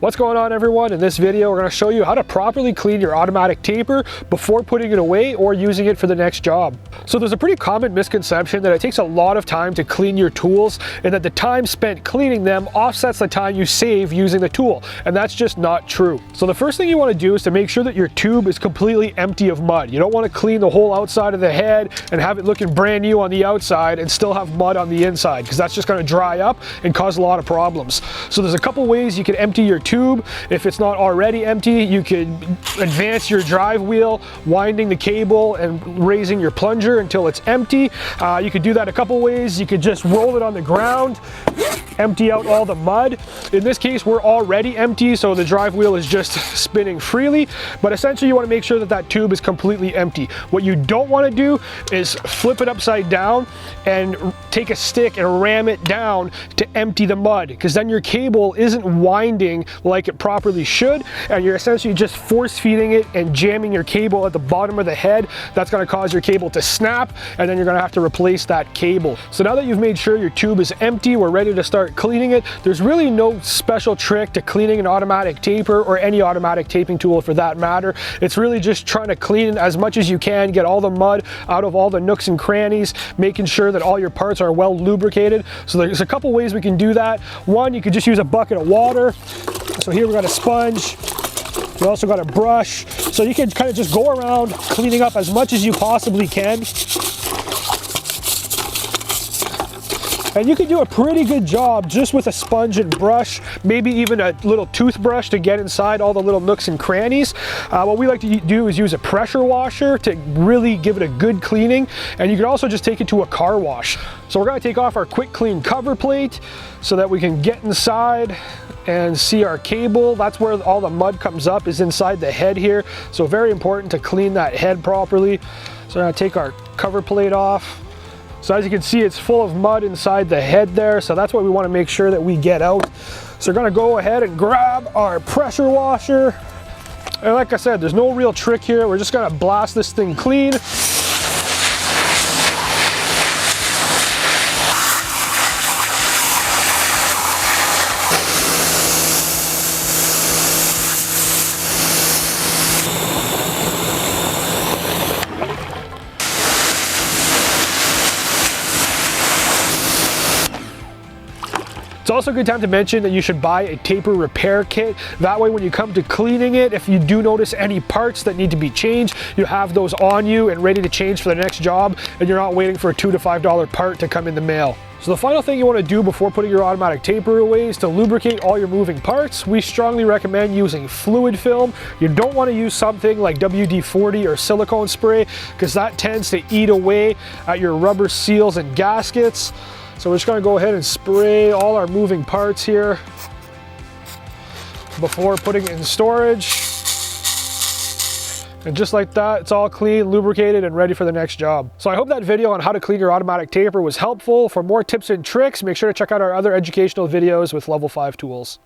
What's going on, everyone? In this video, we're going to show you how to properly clean your automatic taper before putting it away or using it for the next job. So there's a pretty common misconception that it takes a lot of time to clean your tools and that the time spent cleaning them offsets the time you save using the tool, and that's just not true. So the first thing you want to do is to make sure that your tube is completely empty of mud. You don't want to clean the whole outside of the head and have it looking brand new on the outside and still have mud on the inside, because that's just going to dry up and cause a lot of problems. So there's a couple ways you can empty your tube. If it's not already empty, you could advance your drive wheel, winding the cable and raising your plunger until it's empty. You could do that a couple ways. You could just roll it on the ground, empty out all the mud. In this case, we're already empty, so the drive wheel is just spinning freely, but essentially you want to make sure that that tube is completely empty. What you don't want to do is flip it upside down and take a stick and ram it down to empty the mud, because then your cable isn't winding like it properly should, and you're essentially just force feeding it and jamming your cable at the bottom of the head. That's going to cause your cable to snap, and then you're going to have to replace that cable. So now that you've made sure your tube is empty, we're ready to start cleaning it. There's really no special trick to cleaning an automatic taper, or any automatic taping tool for that matter. It's really just trying to clean as much as you can, get all the mud out of all the nooks and crannies, making sure that all your parts are well lubricated. So there's a couple ways we can do that. One, you could just use a bucket of water. So here we got a sponge, we also got a brush, so you can kind of just go around cleaning up as much as you possibly can. And you can do a pretty good job just with a sponge and brush, maybe even a little toothbrush to get inside all the little nooks and crannies. What we like to do is use a pressure washer to really give it a good cleaning, and you can also just take it to a car wash. So we're going to take off our quick clean cover plate so that we can get inside and see our cable. That's where all the mud comes up, is inside the head here. So very important to clean that head properly. So we're going to take our cover plate off. So as you can see, it's full of mud inside the head there, so that's what we want to make sure that we get out. So we're going to go ahead and grab our pressure washer. And like I said, there's no real trick here. We're just going to blast this thing clean. It's also a good time to mention that you should buy a taper repair kit. That way when you come to cleaning it, if you do notice any parts that need to be changed, you have those on you and ready to change for the next job, and you're not waiting for a $2 to $5 part to come in the mail. So the final thing you want to do before putting your automatic taper away is to lubricate all your moving parts. We strongly recommend using fluid film. You don't want to use something like WD-40 or silicone spray, because that tends to eat away at your rubber seals and gaskets. So we're just going to go ahead and spray all our moving parts here before putting it in storage. And just like that, it's all clean, lubricated, and ready for the next job. So I hope that video on how to clean your automatic taper was helpful. For more tips and tricks, make sure to check out our other educational videos with Level 5 tools.